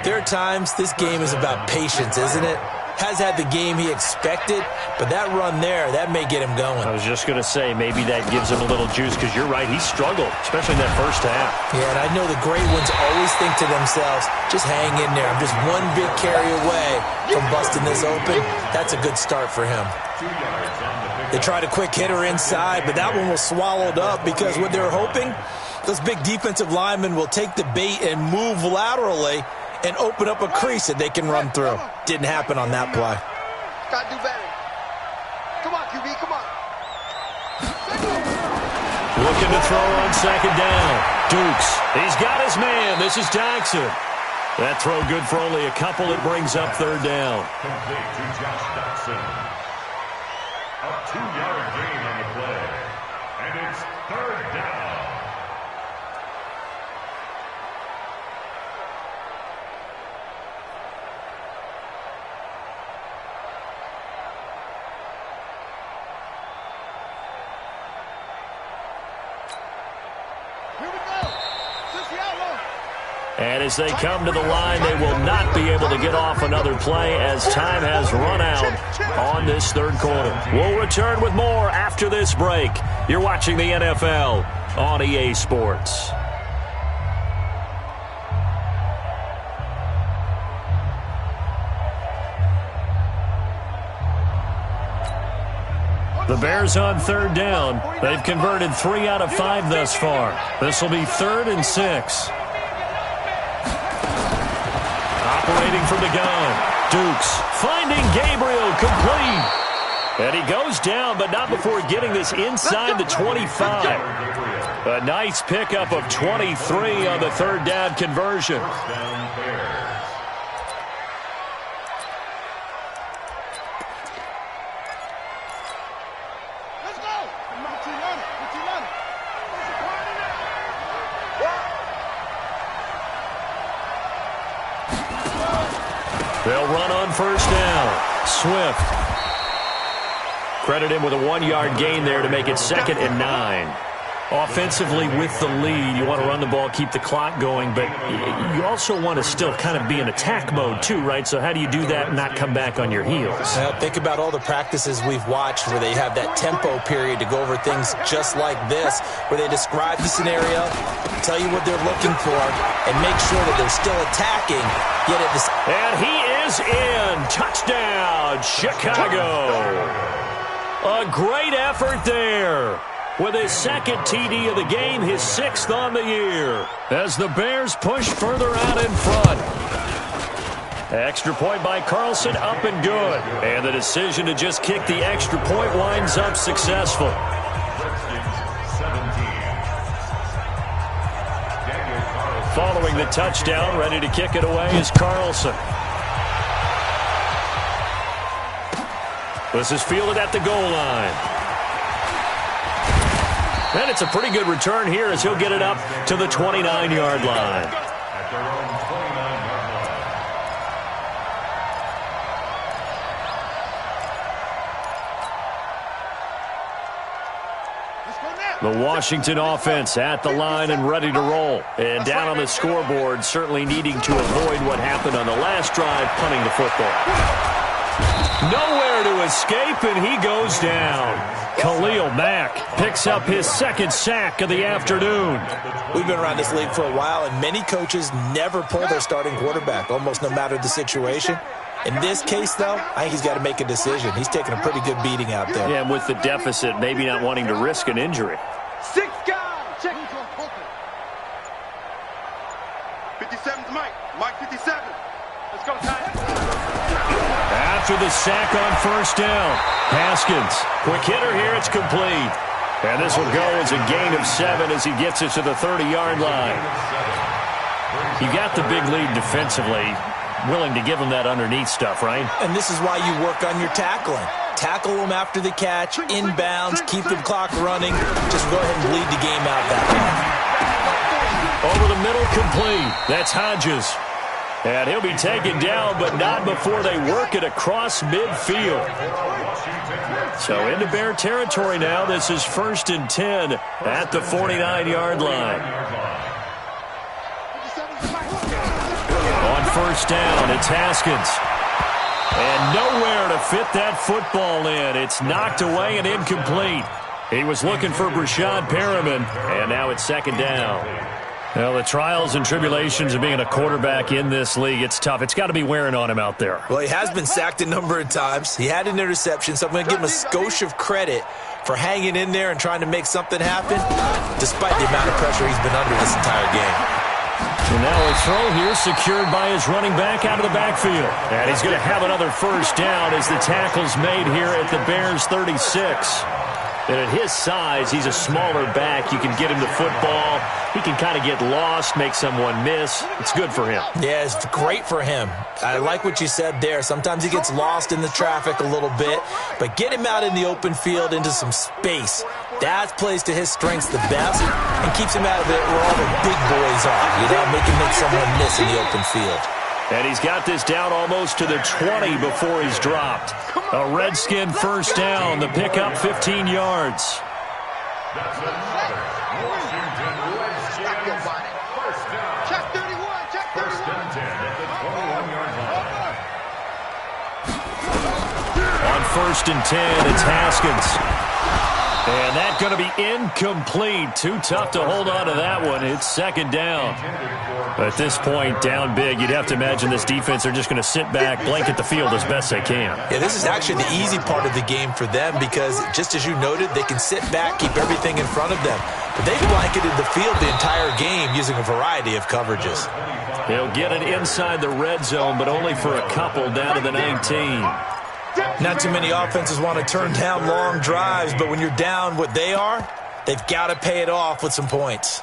there are times this game is about patience, isn't it? Has had the game he expected, but that run there, that may get him going. I was just going to say, maybe that gives him a little juice, because you're right, he struggled, especially in that first half. Yeah, and I know the great ones always think to themselves, just hang in there. I'm just one big carry away from busting this open. That's a good start for him. They tried a quick hitter inside, but that one was swallowed up because what they're hoping, those big defensive linemen will take the bait and move laterally and open up a crease that they can run through. Didn't happen on that play. Gotta do better. Come on, QB, come on. Looking to throw on 2nd down. Dukes, he's got his man. This is Jackson. That throw good for only a couple. It brings up 3rd down. Complete to Josh Jackson. A 2-yard gain on the play. And it's 3rd down. And as they come to the line, they will not be able to get off another play as time has run out on this 3rd quarter. We'll return with more after this break. You're watching the NFL on EA Sports. The Bears on 3rd down. They've converted 3 out of 5 thus far. This will be 3rd and 6. Operating from the gun. Dukes finding Gabriel, complete. And he goes down, but not before getting this inside the 25. A nice pickup of 23 on the 3rd down conversion. They'll run on 1st down. Swift. Credit him with a 1-yard gain there to make it 2nd and 9. Offensively with the lead, you want to run the ball, keep the clock going, but you also want to still kind of be in attack mode too, right? So how do you do that and not come back on your heels? Well, think about all the practices we've watched where they have that tempo period to go over things just like this, where they describe the scenario, tell you what they're looking for, and make sure that they're still attacking. Yet at this, and he is in. Touchdown, Chicago. A great effort there. With his second TD of the game, his 6th on the year. As the Bears push further out in front. Extra point by Carlson, up and good. And the decision to just kick the extra point winds up successful. Following the touchdown, ready to kick it away is Carlson. This is fielded at the goal line. And it's a pretty good return here as he'll get it up to the 29-yard line. At their own 29-yard line. The Washington offense at the line and ready to roll. And down on the scoreboard, certainly needing to avoid what happened on the last drive, punting the football. Nowhere to escape, and he goes down. Khalil Mack picks up his 2nd sack of the afternoon. We've been around this league for a while, and many coaches never pull their starting quarterback, almost no matter the situation. In this case, though, I think he's got to make a decision. He's taking a pretty good beating out there. Yeah, and with the deficit, maybe not wanting to risk an injury. 6 guys. Check. 57's Mike. Mike 57. Let's go, Ty. After the sack on 1st down, Haskins, quick hitter here, it's complete. And this will go as a gain of 7 as he gets it to the 30-yard line. You got the big lead defensively, willing to give him that underneath stuff, right? And this is why you work on your tackling. Tackle them after the catch, inbounds, keep the clock running. Just go ahead and bleed the game out that way. Over the middle, complete. That's Hodges. And he'll be taken down, but not before they work it across midfield. So into Bear territory now. This is 1st and 10 at the 49-yard line. On 1st down, it's Haskins. And nowhere to fit that football in. It's knocked away and incomplete. He was looking for Brashad Perriman, and now it's 2nd down. Well, the trials and tribulations of being a quarterback in this league, it's tough. It's got to be wearing on him out there. Well, he has been sacked a number of times. He had an interception, so I'm going to give him a skosh of credit for hanging in there and trying to make something happen, despite the amount of pressure he's been under this entire game. And now a throw here secured by his running back out of the backfield. And he's going to have another 1st down as the tackle's made here at the Bears' 36. And at his size, he's a smaller back. You can get him the football. He can kind of get lost, make someone miss. It's good for him. Yeah, it's great for him. I like what you said there. Sometimes he gets lost in the traffic a little bit, but get him out in the open field into some space. That plays to his strengths the best and keeps him out of it where all the big boys are. You know, make someone miss in the open field. And he's got this down almost to the 20 before he's dropped. A Redskin 1st down. The pickup 15 yards. That's another Washington Redskins 1st down. Check 31. Check 31. 1st and 10 at the 21-yard line. On 1st and 10, it's Haskins. And that's going to be incomplete. Too tough to hold on to that one. It's 2nd down. At this point, down big, you'd have to imagine this defense are just going to sit back, blanket the field as best they can. Yeah, this is actually the easy part of the game for them because, just as you noted, they can sit back, keep everything in front of them. But they've blanketed the field the entire game using a variety of coverages. They'll get it inside the red zone, but only for a couple down to the 19. Not too many offenses want to turn down long drives, but when you're down what they are, they've got to pay it off with some points.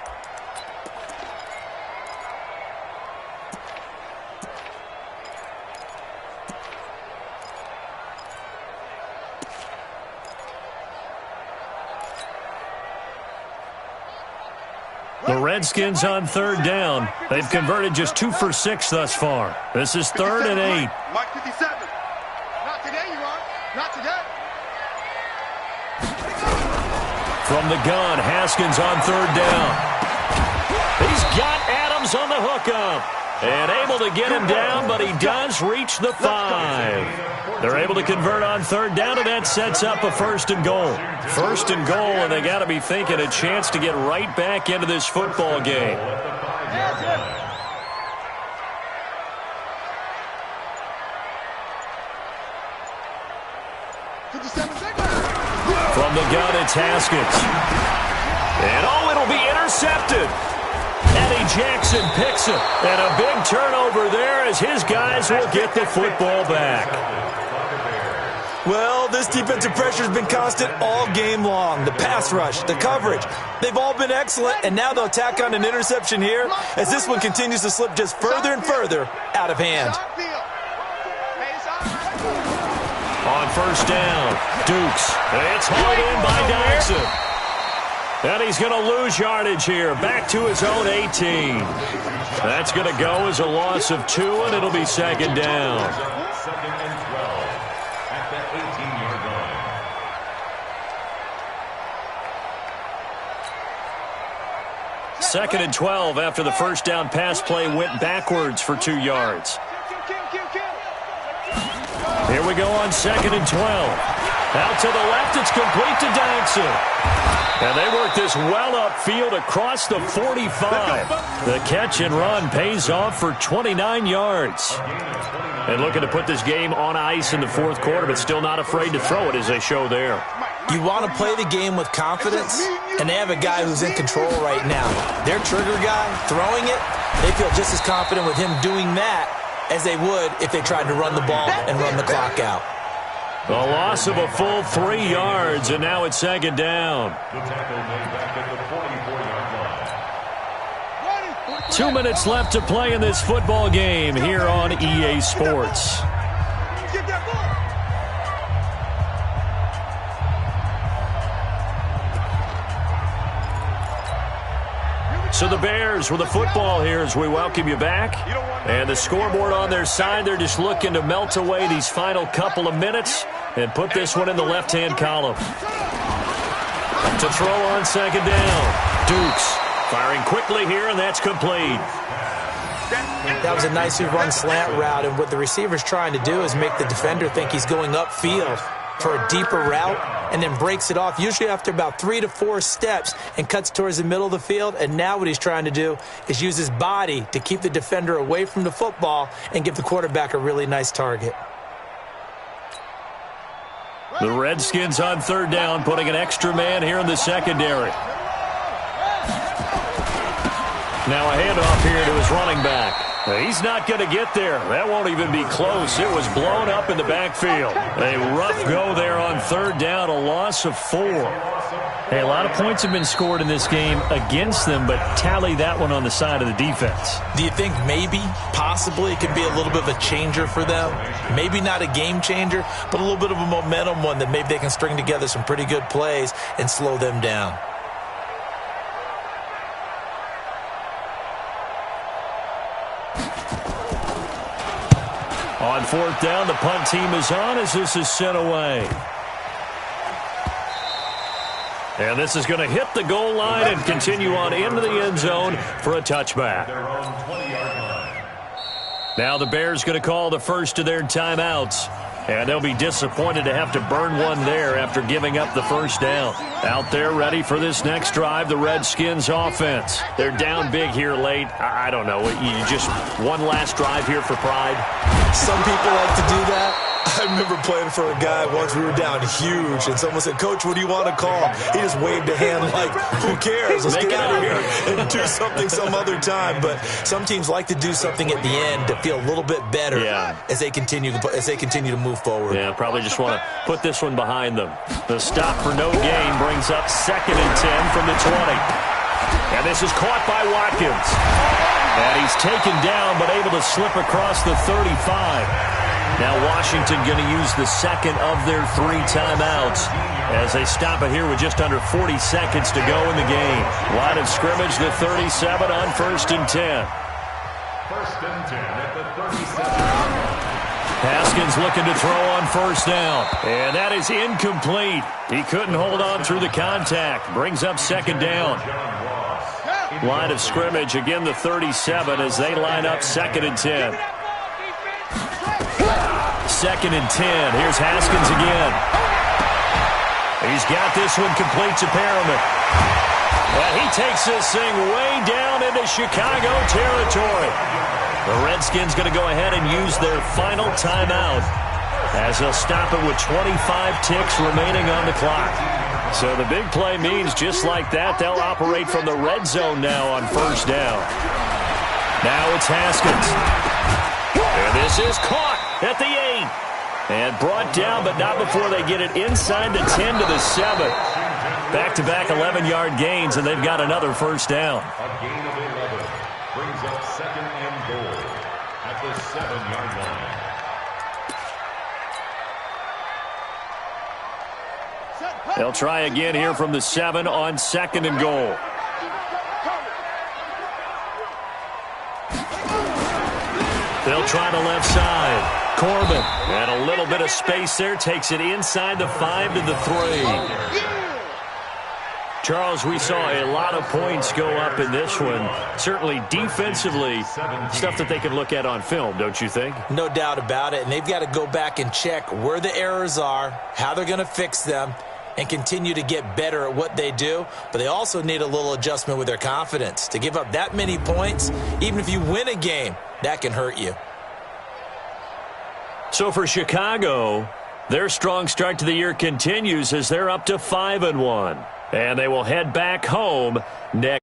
The Redskins on 3rd down. They've converted just 2 for 6 thus far. This is 3rd and 8. Mike 57. Not today, you are. Not today. From the gun, Haskins on 3rd down. He's got Adams on the hookup. And able to get him down, but he does reach the 5. They're able to convert on 3rd down, and that sets up a 1st and goal. 1st and goal, and they got to be thinking a chance to get right back into this football game. It's Haskins. And, oh, it'll be intercepted. Eddie Jackson picks it. And a big turnover there as his guys will get the football back. Well, this defensive pressure has been constant all game long. The pass rush, the coverage, they've all been excellent, and now they'll tack on an interception here as this one continues to slip just further and further out of hand. On first down, Dukes. It's hauled in by Jackson. And he's going to lose yardage here, back to his own 18. That's going to go as a loss of 2, and it'll be second down. Second and 12 at the 18-yard line. Second and 12 after the first down pass play went backwards for 2 yards. Here we go on second and 12. Out to the left, it's complete to Jackson. And they work this well upfield across the 45. The catch and run pays off for 29 yards. And looking to put this game on ice in the fourth quarter, but still not afraid to throw it as they show there. You want to play the game with confidence, and they have a guy who's in control right now. Their trigger guy, throwing it, they feel just as confident with him doing that as they would if they tried to run the ball and run the clock out. A loss of a full 3 yards, and now it's second down. The tackle made back at the 44-yard line. 2 minutes left to play in this football game here on EA Sports. So the Bears with the football here as we welcome you back. And the scoreboard on their side, they're just looking to melt away these final couple of minutes and put this one in the left-hand column. To throw on second down. Dukes firing quickly here, and that's complete. That was a nicely run slant route, and what the receiver's trying to do is make the defender think he's going upfield for a deeper route and then breaks it off, usually after about 3 to 4 steps, and cuts towards the middle of the field. And now what he's trying to do is use his body to keep the defender away from the football and give the quarterback a really nice target. The Redskins on third down, putting an extra man here in the secondary. Now a handoff here to his running back. He's not going to get there. That won't even be close. It was blown up in the backfield. A rough go there on third down, a loss of 4. Hey, a lot of points have been scored in this game against them, but tally that one on the side of the defense. Do you think maybe, possibly, it could be a little bit of a changer for them? Maybe not a game changer, but a little bit of a momentum one that maybe they can string together some pretty good plays and slow them down. On fourth down, the punt team is on as this is sent away. And this is going to hit the goal line and continue on into the end zone for a touchback. Now the Bears going to call the first of their timeouts. And they'll be disappointed to have to burn one there after giving up the first down. Out there ready for this next drive, the Redskins offense. They're down big here late. I don't know. You just one last drive here for pride. Some people like to do that. I remember playing for a guy once. We were down huge, and someone said, "Coach, what do you want to call?" He just waved a hand like, "Who cares? Let's get out of here and do something some other time." But some teams like to do something at the end to feel a little bit better as they continue to move forward. Yeah, probably just want to put this one behind them. The stop for no gain brings up 2nd and 10 from the 20. And this is caught by Watkins. And he's taken down but able to slip across the 35. Now Washington going to use the second of their 3 timeouts as they stop it here with just under 40 seconds to go in the game. Line of scrimmage, the 37 on 1st and 10. 1st and 10 at the 37. Haskins looking to throw on first down. And that is incomplete. He couldn't hold on through the contact. Brings up 2nd down. Line of scrimmage, again the 37 as they line up 2nd and 10. 2nd and 10. Here's Haskins again. He's got this one complete to Perriman. And he takes this thing way down into Chicago territory. The Redskins going to go ahead and use their final timeout as they'll stop it with 25 ticks remaining on the clock. So the big play means just like that, they'll operate from the red zone now on first down. Now it's Haskins. And this is caught at the 8. And brought down, but not before they get it inside the 10 to the 7. Back-to-back 11-yard gains, and they've got another first down. A gain of 11 brings up second and goal at the 7-yard line. They'll try again here from the 7 on second and goal. They'll try the left side. Corbin, and a little bit of space there, takes it inside the 5 to the 3. Charles, we saw a lot of points go up in this one. Certainly defensively, stuff that they can look at on film, don't you think? No doubt about it, and they've got to go back and check where the errors are, how they're going to fix them, and continue to get better at what they do. But they also need a little adjustment with their confidence. To give up that many points, even if you win a game, that can hurt you. So for Chicago, their strong start to the year continues as they're up to 5-1. And they will head back home next.